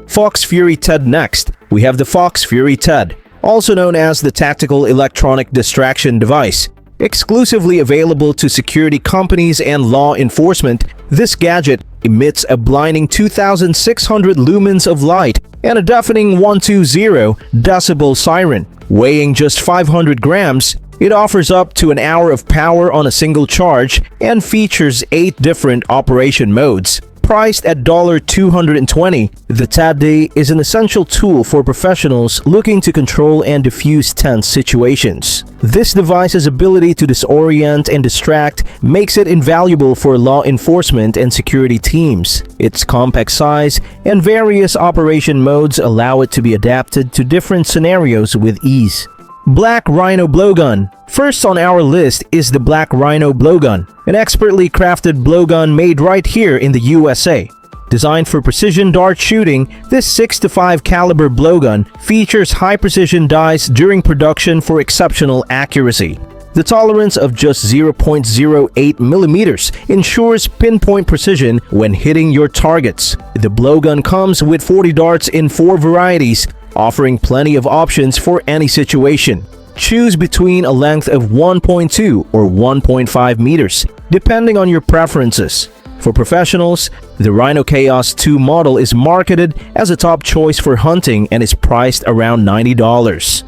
Fox Fury TED next. We have the Fox Fury TED, also known as the Tactical Electronic Distraction Device. Exclusively available to security companies and law enforcement, this gadget emits a blinding 2,600 lumens of light and a deafening 120 decibel siren. Weighing just 500 grams, it offers up to an hour of power on a single charge and features 8 different operation modes. Priced at $220, the TED is an essential tool for professionals looking to control and diffuse tense situations. This device's ability to disorient and distract makes it invaluable for law enforcement and security teams. Its compact size and various operation modes allow it to be adapted to different scenarios with ease. Black RHINO Blowgun. First on our list is the Black RHINO Blowgun, an expertly crafted blowgun made right here in the USA. Designed for precision dart shooting, this 6.5 caliber blowgun features high-precision dice during production for exceptional accuracy. The tolerance of just 0.08 millimeters ensures pinpoint precision when hitting your targets. The blowgun comes with 40 darts in 4 varieties, offering plenty of options for any situation. Choose between a length of 1.2 or 1.5 meters, depending on your preferences. For professionals, the RHINO Chaos 2 model is marketed as a top choice for hunting and is priced around $90.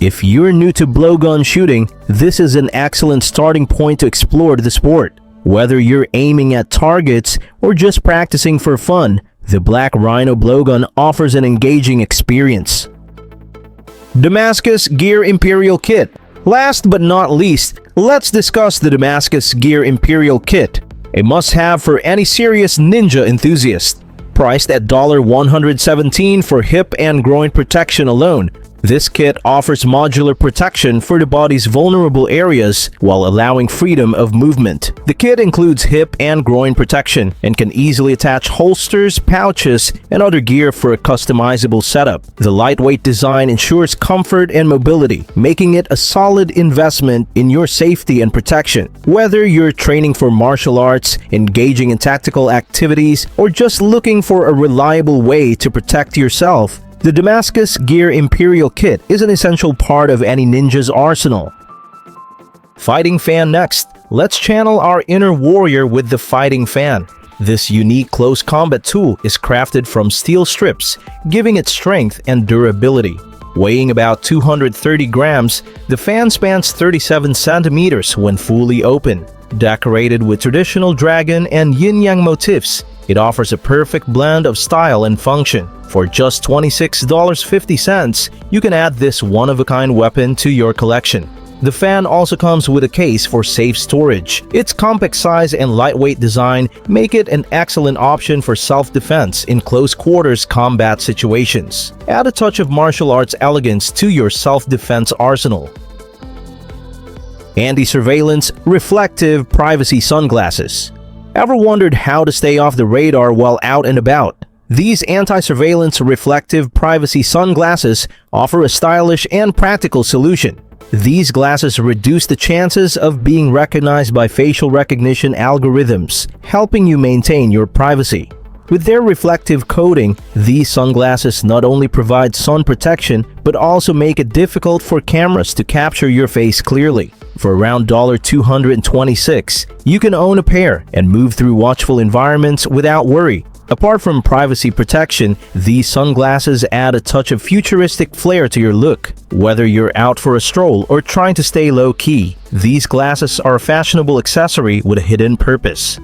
If you're new to blowgun shooting, this is an excellent starting point to explore the sport. Whether you're aiming at targets or just practicing for fun, the Black RHINO Blowgun offers an engaging experience. Damascus Gear Imperial Kit. Last but not least, let's discuss the Damascus Gear Imperial Kit, a must-have for any serious ninja enthusiast. Priced at $117 for hip and groin protection alone, this kit offers modular protection for the body's vulnerable areas while allowing freedom of movement. The kit includes hip and groin protection and can easily attach holsters, pouches, and other gear for a customizable setup. The lightweight design ensures comfort and mobility, making it a solid investment in your safety and protection. Whether you're training for martial arts, engaging in tactical activities, or just looking for a reliable way to protect yourself, the Damascus Gear Imperial Kit is an essential part of any ninja's arsenal. Fighting Fan next. Let's channel our inner warrior with the Fighting Fan. This unique close combat tool is crafted from steel strips, giving it strength and durability. Weighing about 230 grams, the fan spans 37 centimeters when fully open. Decorated with traditional dragon and yin-yang motifs, it offers a perfect blend of style and function. For just $26.50, you can add this one-of-a-kind weapon to your collection. The fan also comes with a case for safe storage. Its compact size and lightweight design make it an excellent option for self-defense in close-quarters combat situations. Add a touch of martial arts elegance to your self-defense arsenal. Anti-surveillance reflective privacy sunglasses. Ever wondered how to stay off the radar while out and about? These anti-surveillance reflective privacy sunglasses offer a stylish and practical solution. These glasses reduce the chances of being recognized by facial recognition algorithms, helping you maintain your privacy. With their reflective coating, these sunglasses not only provide sun protection but also make it difficult for cameras to capture your face clearly. For around $226, you can own a pair and move through watchful environments without worry. Apart from privacy protection, these sunglasses add a touch of futuristic flair to your look. Whether you're out for a stroll or trying to stay low-key, these glasses are a fashionable accessory with a hidden purpose.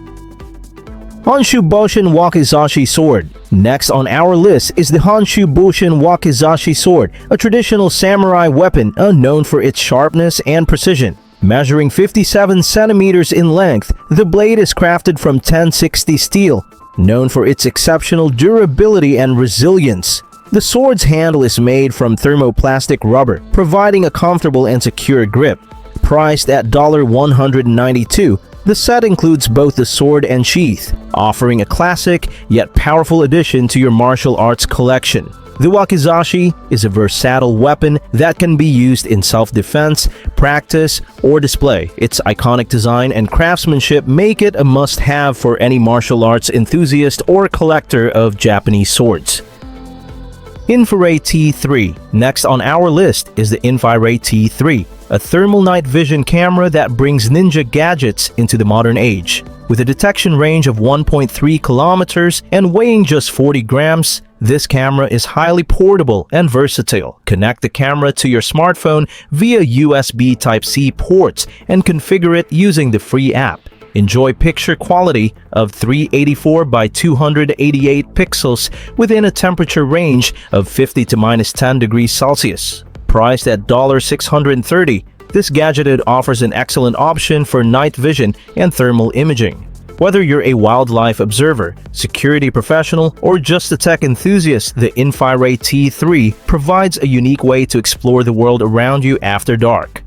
HONSHU Boshin Wakizashi Sword. Next on our list is the HONSHU Boshin Wakizashi Sword, a traditional samurai weapon known for its sharpness and precision. Measuring 57 centimeters in length, the blade is crafted from 1060 steel, known for its exceptional durability and resilience. The sword's handle is made from thermoplastic rubber, providing a comfortable and secure grip. Priced at $192, The set includes both the sword and sheath, offering a classic yet powerful addition to your martial arts collection. The wakizashi is a versatile weapon that can be used in self-defense, practice, or display. Its iconic design and craftsmanship make it a must-have for any martial arts enthusiast or collector of Japanese swords. Infrared T3. Next on our list is the Infrared T3, a thermal night vision camera that brings ninja gadgets into the modern age. With a detection range of 1.3 kilometers and weighing just 40 grams, this camera is highly portable and versatile. Connect the camera to your smartphone via USB Type-C ports and configure it using the free app. Enjoy picture quality of 384 by 288 pixels within a temperature range of 50 to -10 degrees Celsius. Priced at $630, this gadget offers an excellent option for night vision and thermal imaging. Whether you're a wildlife observer, security professional, or just a tech enthusiast, the Infrared T3 provides a unique way to explore the world around you after dark.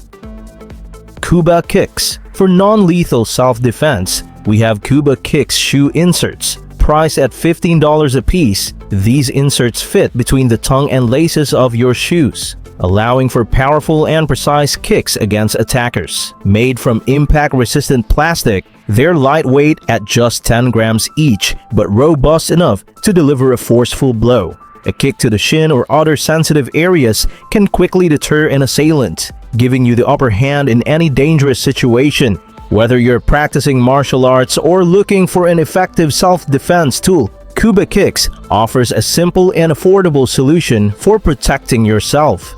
KUBA KICKZ. For non-lethal self-defense, we have KUBA KICKZ shoe inserts. Priced at $15 a piece, these inserts fit between the tongue and laces of your shoes, allowing for powerful and precise kicks against attackers. Made from impact-resistant plastic, they're lightweight at just 10 grams each, but robust enough to deliver a forceful blow. A kick to the shin or other sensitive areas can quickly deter an assailant, giving you the upper hand in any dangerous situation. Whether you're practicing martial arts or looking for an effective self-defense tool, KUBA KICKZ offers a simple and affordable solution for protecting yourself.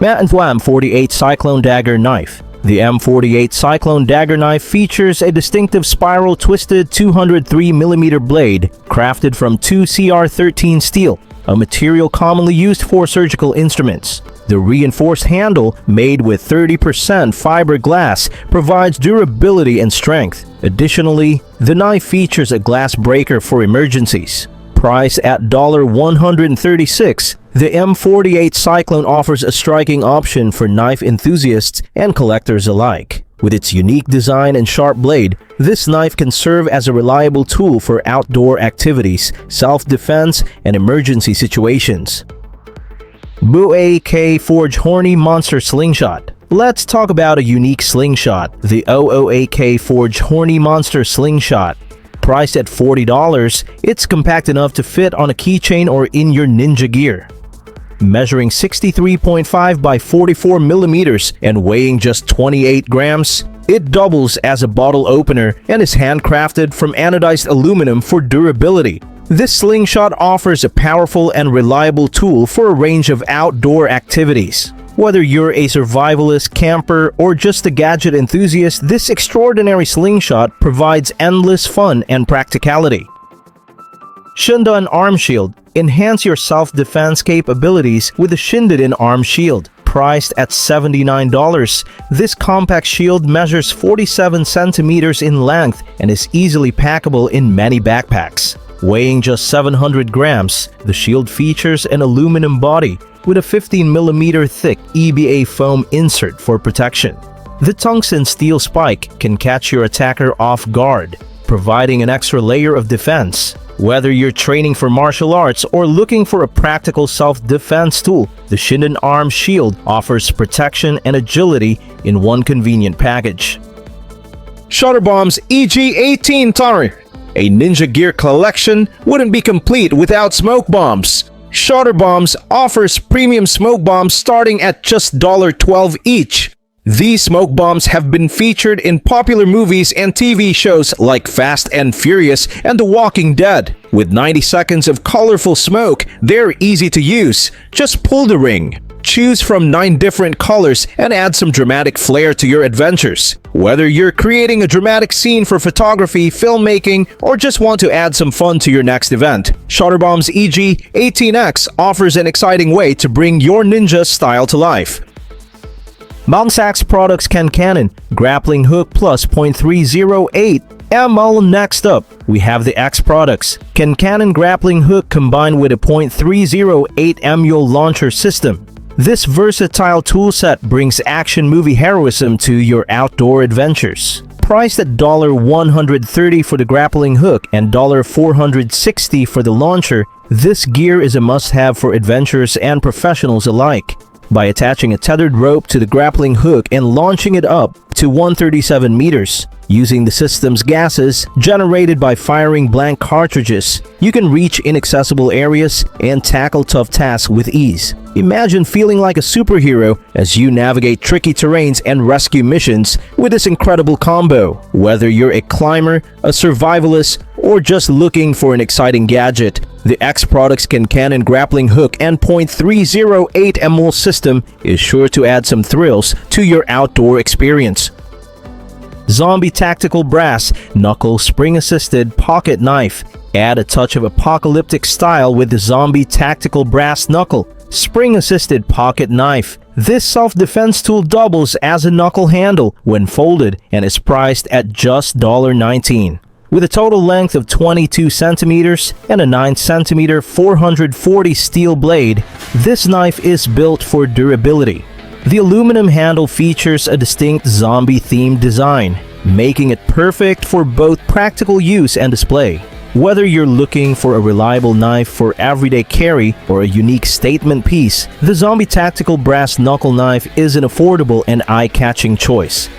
M48 Cyclone Dagger Knife. The M48 Cyclone Dagger Knife features a distinctive spiral twisted 203mm blade crafted from 2CR13 steel, a material commonly used for surgical instruments. The reinforced handle, made with 30% fiberglass, provides durability and strength. Additionally, the knife features a glass breaker for emergencies. Priced at $136, the M48 Cyclone offers a striking option for knife enthusiasts and collectors alike. With its unique design and sharp blade, this knife can serve as a reliable tool for outdoor activities, self-defense, and emergency situations. OOAK Forge Horny Monster Slingshot. Let's talk about a unique slingshot, the OOAK Forge Horny Monster Slingshot. Priced at $40, it's compact enough to fit on a keychain or in your ninja gear. Measuring 63.5 by 44 millimeters and weighing just 28 grams, it doubles as a bottle opener and is handcrafted from anodized aluminum for durability. This slingshot offers a powerful and reliable tool for a range of outdoor activities. Whether you're a survivalist, camper, or just a gadget enthusiast, this extraordinary slingshot provides endless fun and practicality. SHINDN Arm Shield. Enhance your self-defense capabilities with the SHINDN Arm Shield. Priced at $79, this compact shield measures 47 centimeters in length and is easily packable in many backpacks. Weighing just 700 grams, the shield features an aluminum body with a 15mm thick EVA foam insert for protection. The tungsten steel spike can catch your attacker off guard, providing an extra layer of defense. Whether you're training for martial arts or looking for a practical self-defense tool, the SHINDN Arm Shield offers protection and agility in one convenient package. Shutterbomb's EG-18 Tonner. A ninja gear collection wouldn't be complete without smoke bombs. Shutterbombs offers premium smoke bombs starting at just $12 each. These smoke bombs have been featured in popular movies and TV shows like Fast and Furious and The Walking Dead. With 90 seconds of colorful smoke, they're easy to use. Just pull the ring. Choose from 9 different colors and add some dramatic flair to your adventures. Whether you're creating a dramatic scene for photography, filmmaking, or just want to add some fun to your next event, Shutterbomb's EG-18X offers an exciting way to bring your ninja style to life. Mongsax Products Cannon Grappling Hook Plus .308 ml. Next up, we have the X Products Cannon Grappling Hook combined with a .308 ml launcher system. This versatile toolset brings action movie heroism to your outdoor adventures. Priced at $130 for the grappling hook and $460 for the launcher, this gear is a must-have for adventurers and professionals alike. By attaching a tethered rope to the grappling hook and launching it up to 137 meters, using the system's gases generated by firing blank cartridges, you can reach inaccessible areas and tackle tough tasks with ease. Imagine feeling like a superhero as you navigate tricky terrains and rescue missions with this incredible combo. Whether you're a climber, a survivalist, or just looking for an exciting gadget, the KICKZ Products Cannon grappling hook and .308 ML system is sure to add some thrills to your outdoor experience. Zombie Tactical Brass Knuckle Spring-Assisted Pocket Knife. Add a touch of apocalyptic style with the Zombie Tactical Brass Knuckle Spring-Assisted Pocket Knife. This self-defense tool doubles as a knuckle handle when folded and is priced at just $19. With a total length of 22 centimeters and a 9 centimeter 440 steel blade, this knife is built for durability. The aluminum handle features a distinct zombie-themed design, making it perfect for both practical use and display. Whether you're looking for a reliable knife for everyday carry or a unique statement piece, the Zombie Tactical Brass Knuckle Knife is an affordable and eye-catching choice.